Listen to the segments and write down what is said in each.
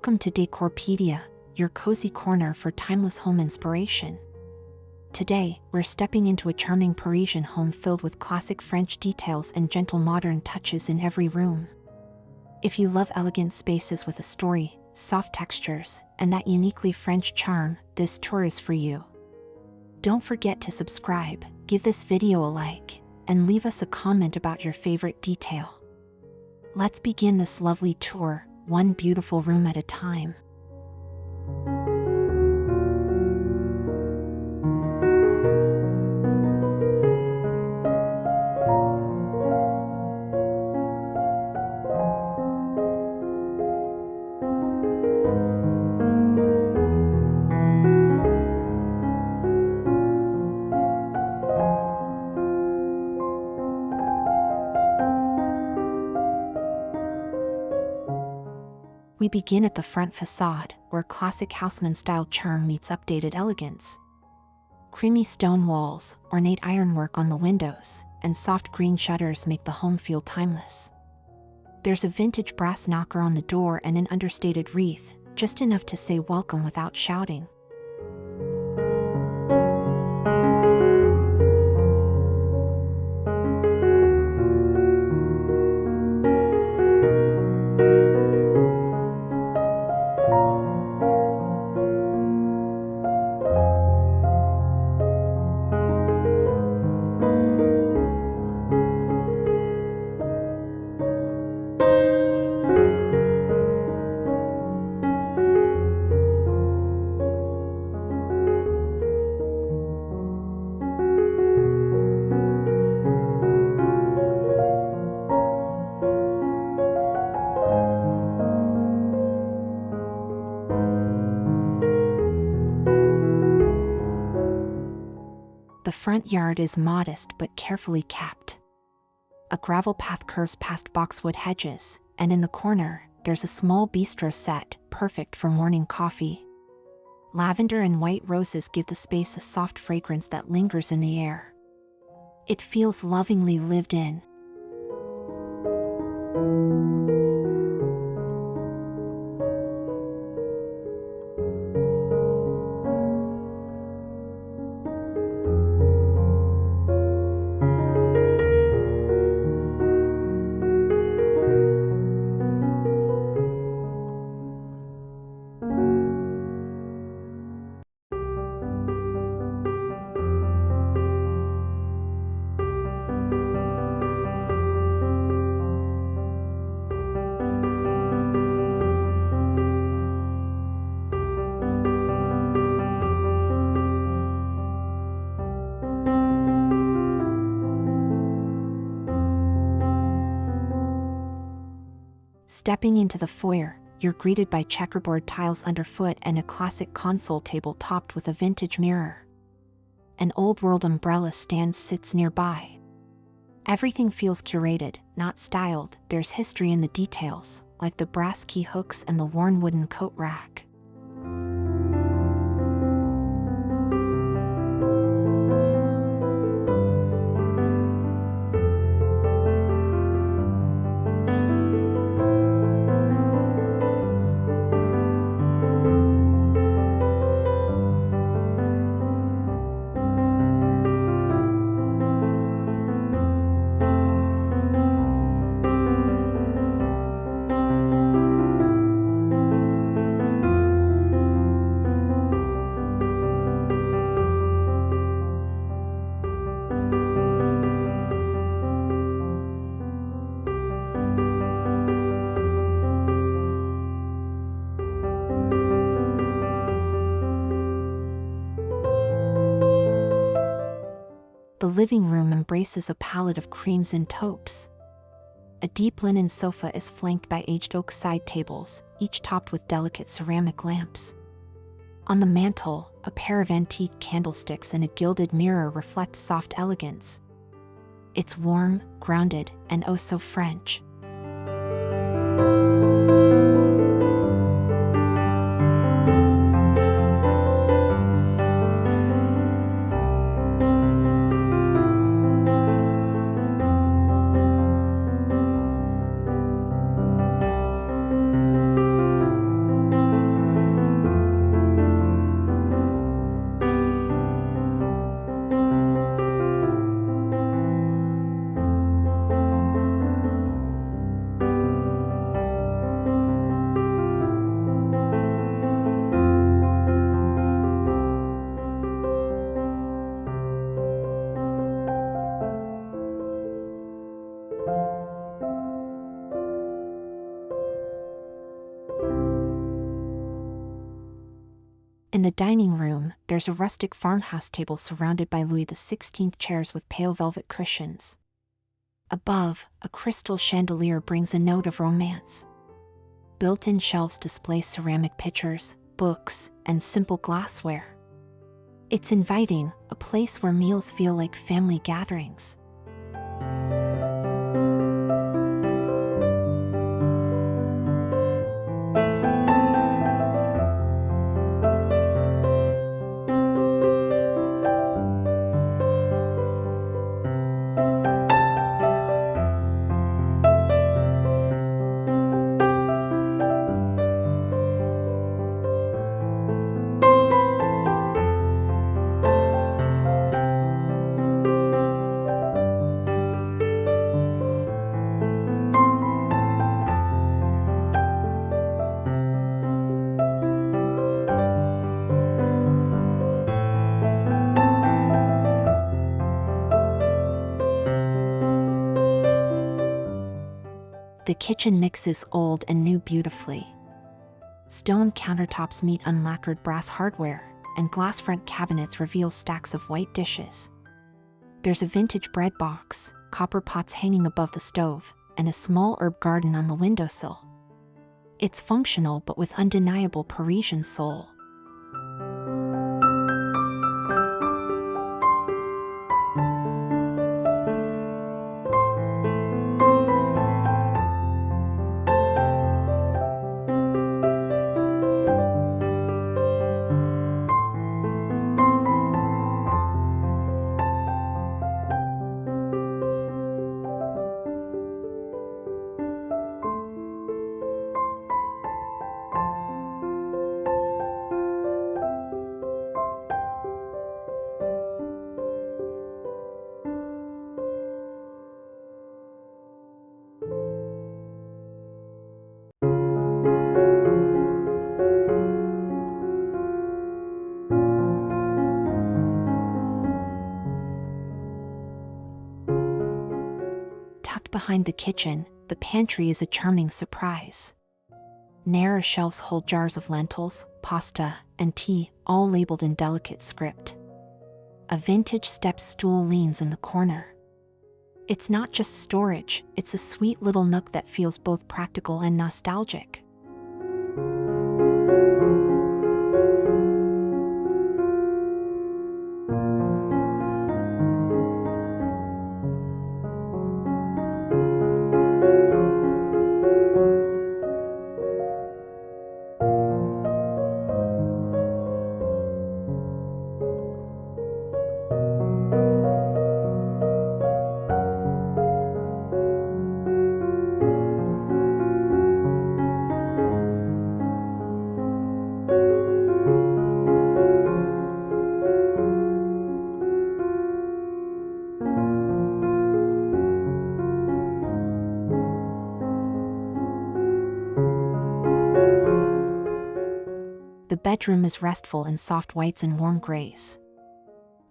Welcome to Decorpedia, your cozy corner for timeless home inspiration. Today, we're stepping into a charming Parisian home filled with classic French details and gentle modern touches in every room. If you love elegant spaces with a story, soft textures, and that uniquely French charm, this tour is for you. Don't forget to subscribe, give this video a like, and leave us a comment about your favorite detail. Let's begin this lovely tour, one beautiful room at a time. We begin at the front facade, where classic houseman-style charm meets updated elegance. Creamy stone walls, ornate ironwork on the windows, and soft green shutters make the home feel timeless. There's a vintage brass knocker on the door and an understated wreath, just enough to say welcome without shouting. The front yard is modest but carefully kept. A gravel path curves past boxwood hedges, and in the corner, there's a small bistro set, perfect for morning coffee. Lavender and white roses give the space a soft fragrance that lingers in the air. It feels lovingly lived in. Stepping into the foyer, you're greeted by checkerboard tiles underfoot and a classic console table topped with a vintage mirror. An old-world umbrella stand sits nearby. Everything feels curated, not styled. There's history in the details, like the brass key hooks and the worn wooden coat rack. The living room embraces a palette of creams and taupes. A deep linen sofa is flanked by aged oak side tables, each topped with delicate ceramic lamps. On the mantel, a pair of antique candlesticks and a gilded mirror reflect soft elegance. It's warm, grounded, and oh so French. In the dining room, there's a rustic farmhouse table surrounded by Louis XVI chairs with pale velvet cushions. Above, a crystal chandelier brings a note of romance. Built-in shelves display ceramic pitchers, books, and simple glassware. It's inviting, a place where meals feel like family gatherings. The kitchen mixes old and new beautifully. Stone countertops meet unlacquered brass hardware, and glass front cabinets reveal stacks of white dishes. There's a vintage bread box, copper pots hanging above the stove, and a small herb garden on the windowsill. It's functional but with undeniable Parisian soul. Tucked behind the kitchen, the pantry is a charming surprise. Narrow shelves hold jars of lentils, pasta, and tea, all labeled in delicate script. A vintage step stool leans in the corner. It's not just storage, it's a sweet little nook that feels both practical and nostalgic. The bedroom is restful in soft whites and warm grays.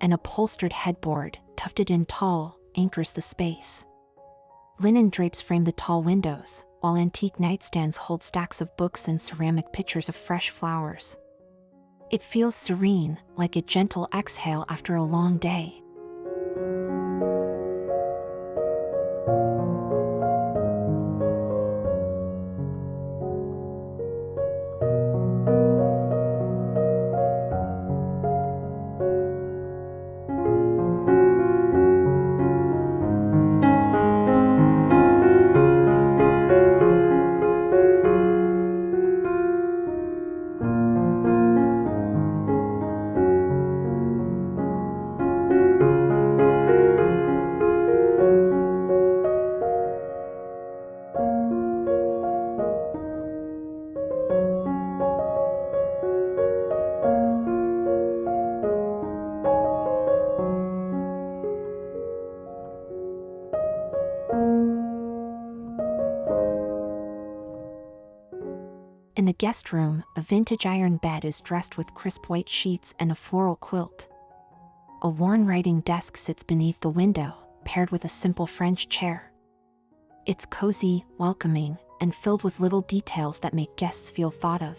An upholstered headboard, tufted in tall, anchors the space. Linen drapes frame the tall windows, while antique nightstands hold stacks of books and ceramic pitchers of fresh flowers. It feels serene, like a gentle exhale after a long day. In the guest room, a vintage iron bed is dressed with crisp white sheets and a floral quilt. A worn writing desk sits beneath the window, paired with a simple French chair. It's cozy, welcoming, and filled with little details that make guests feel thought of.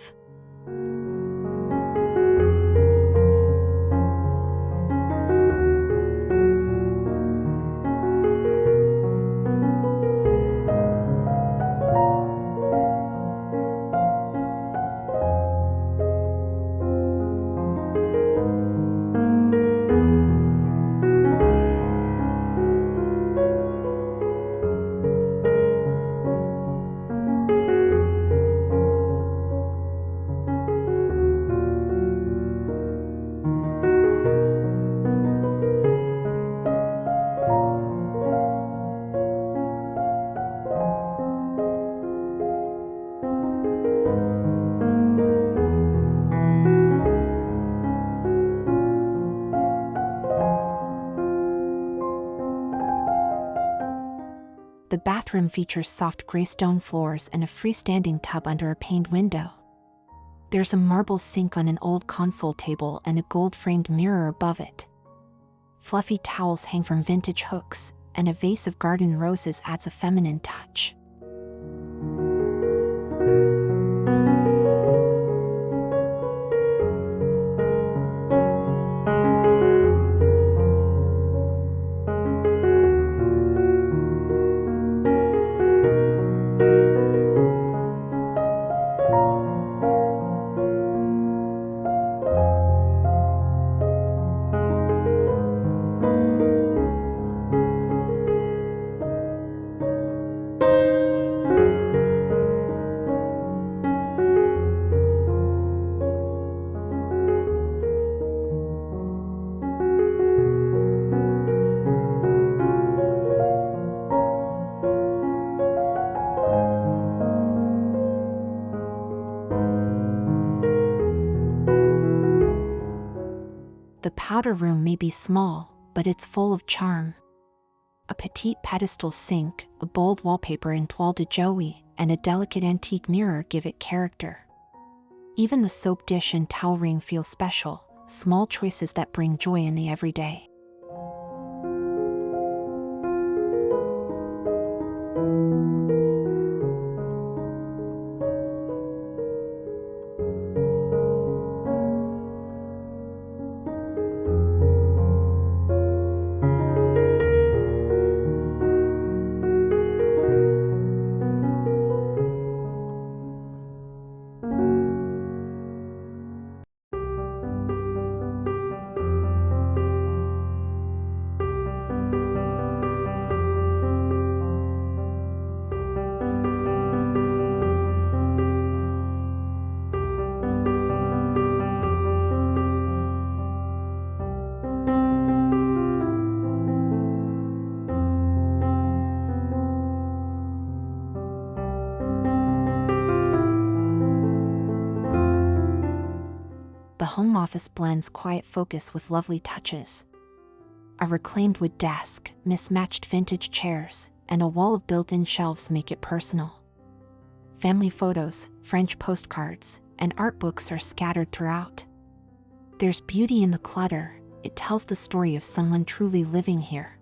The bathroom features soft gray stone floors and a freestanding tub under a paned window. There's a marble sink on an old console table and a gold-framed mirror above it. Fluffy towels hang from vintage hooks, and a vase of garden roses adds a feminine touch. The powder room may be small, but it's full of charm. A petite pedestal sink, a bold wallpaper in toile de Joey, and a delicate antique mirror give it character. Even the soap dish and towel ring feel special, small choices that bring joy in the everyday. The home office blends quiet focus with lovely touches. A reclaimed wood desk, mismatched vintage chairs, and a wall of built-in shelves make it personal. Family photos, French postcards, and art books are scattered throughout. There's beauty in the clutter. It tells the story of someone truly living here.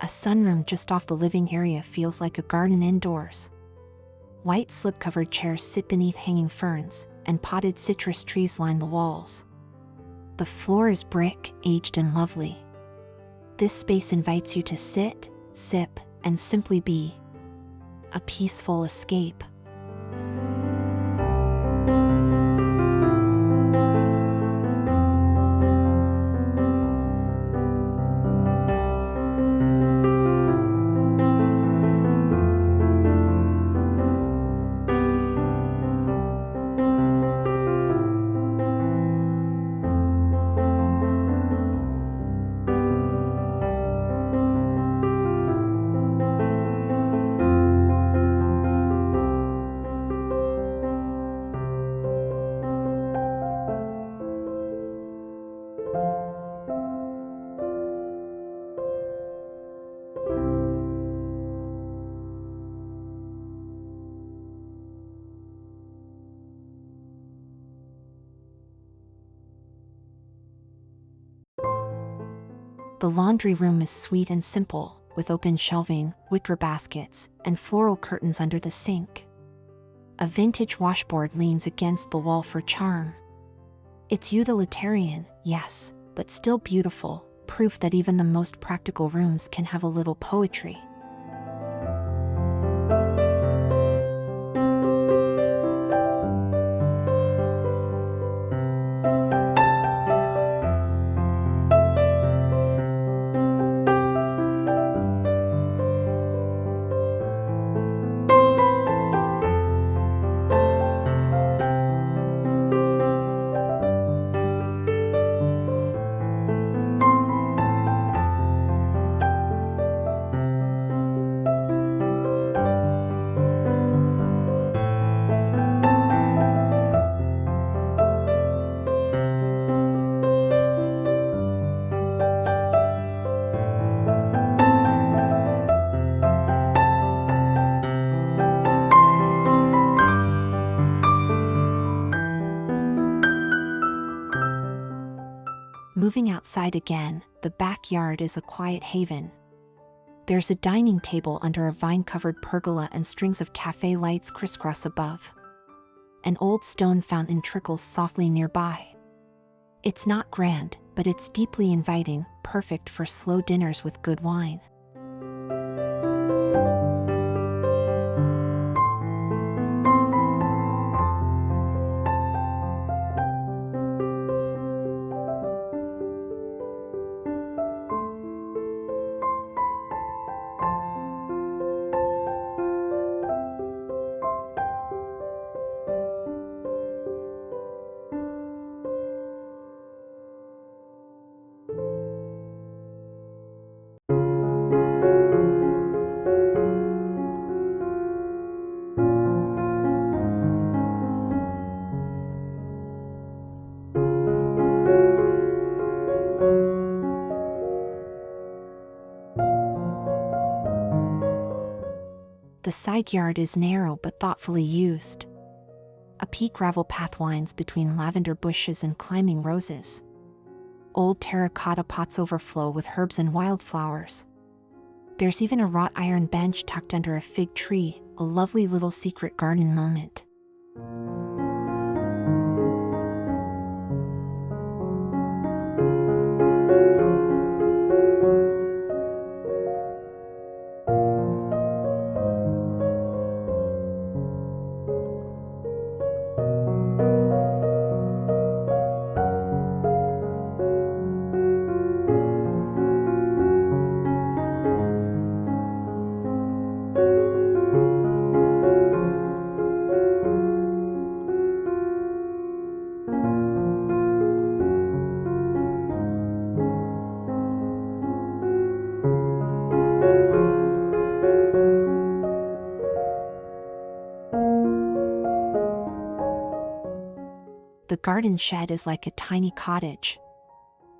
A sunroom just off the living area feels like a garden indoors. White slip-covered chairs sit beneath hanging ferns, and potted citrus trees line the walls. The floor is brick, aged and lovely. This space invites you to sit, sip, and simply be. A peaceful escape. The laundry room is sweet and simple, with open shelving, wicker baskets, and floral curtains under the sink. A vintage washboard leans against the wall for charm. It's utilitarian, yes, but still beautiful, proof that even the most practical rooms can have a little poetry. Moving outside again, the backyard is a quiet haven. There's a dining table under a vine-covered pergola and strings of cafe lights crisscross above. An old stone fountain trickles softly nearby. It's not grand, but it's deeply inviting, perfect for slow dinners with good wine. The side yard is narrow but thoughtfully used. A pea gravel path winds between lavender bushes and climbing roses. Old terracotta pots overflow with herbs and wildflowers. There's even a wrought iron bench tucked under a fig tree, a lovely little secret garden moment. The garden shed is like a tiny cottage.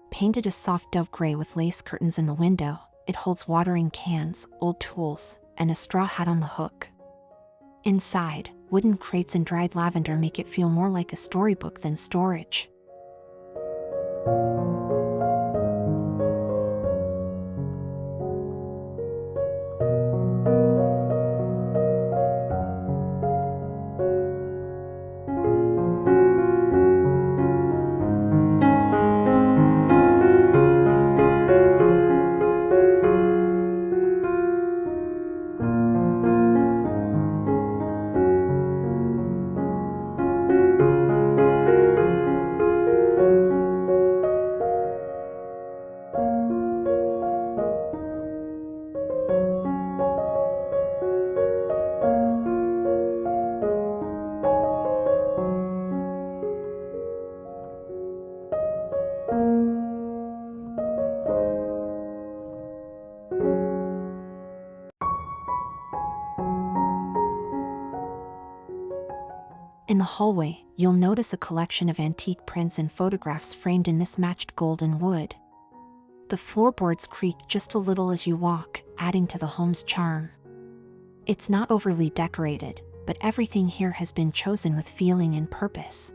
Painted a soft dove gray with lace curtains in the window, it holds watering cans, old tools, and a straw hat on the hook. Inside, wooden crates and dried lavender make it feel more like a storybook than storage. In the hallway, you'll notice a collection of antique prints and photographs framed in mismatched gold and wood. The floorboards creak just a little as you walk, adding to the home's charm. It's not overly decorated, but everything here has been chosen with feeling and purpose.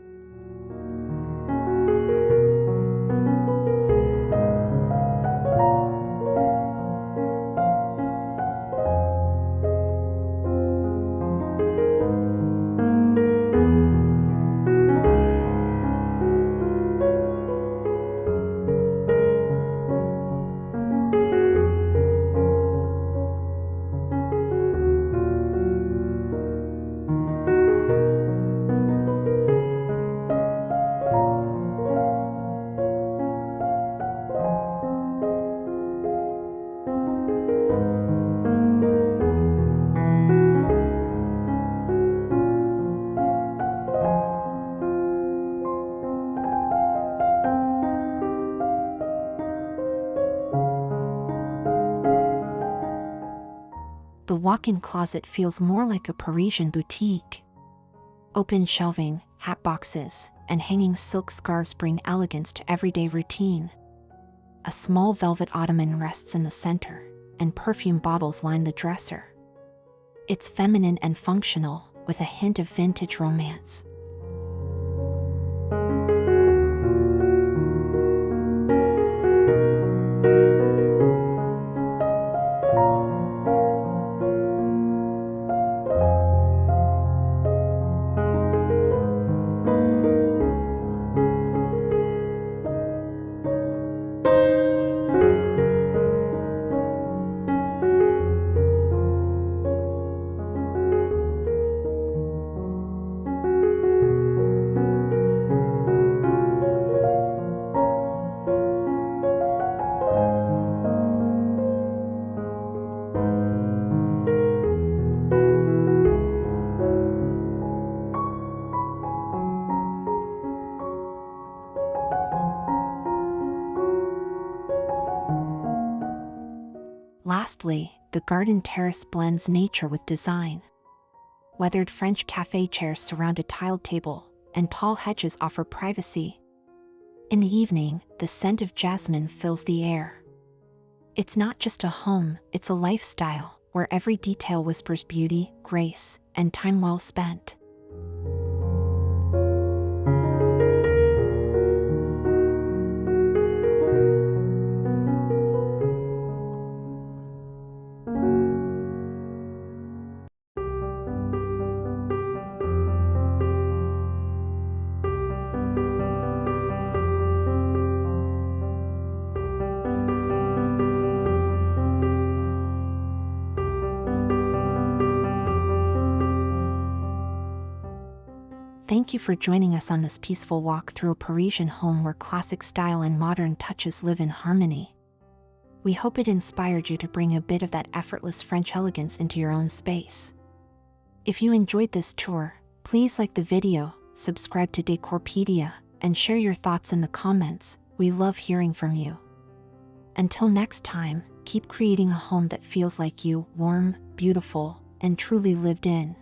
walk-in closet feels more like a Parisian boutique. Open shelving, hat boxes, and hanging silk scarves bring elegance to everyday routine. A small velvet ottoman rests in the center, and perfume bottles line the dresser. It's feminine and functional, with a hint of vintage romance. Lastly, the garden terrace blends nature with design. Weathered French cafe chairs surround a tiled table, and tall hedges offer privacy. In the evening, the scent of jasmine fills the air. It's not just a home, it's a lifestyle, where every detail whispers beauty, grace, and time well spent. Thank you for joining us on this peaceful walk through a Parisian home where classic style and modern touches live in harmony. We hope it inspired you to bring a bit of that effortless French elegance into your own space. If you enjoyed this tour, please like the video, subscribe to Decorpedia, and share your thoughts in the comments. We love hearing from you. Until next time, keep creating a home that feels like you, warm, beautiful, and truly lived in.